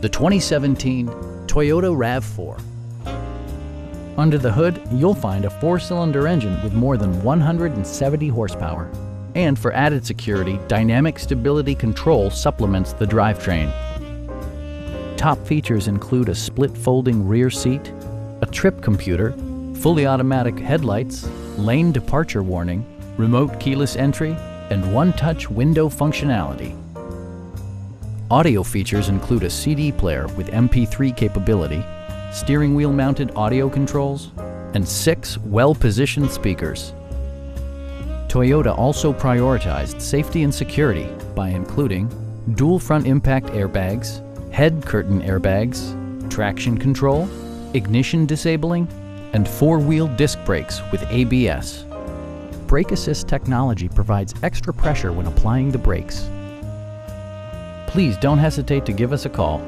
the 2017 Toyota RAV4. Under the hood, you'll find a 4-cylinder engine with more than 170 horsepower. And for added security, dynamic stability control supplements the drivetrain. Top features include a split folding rear seat, a trip computer, fully automatic headlights, lane departure warning, remote keyless entry, and one-touch window functionality. Audio features include a CD player with MP3 capability, steering wheel mounted audio controls, and 6 well-positioned speakers. Toyota also prioritized safety and security by including dual front impact airbags, head curtain airbags, traction control, ignition disabling, and 4-wheel disc brakes with ABS. Brake Assist technology provides extra pressure when applying the brakes. Please don't hesitate to give us a call.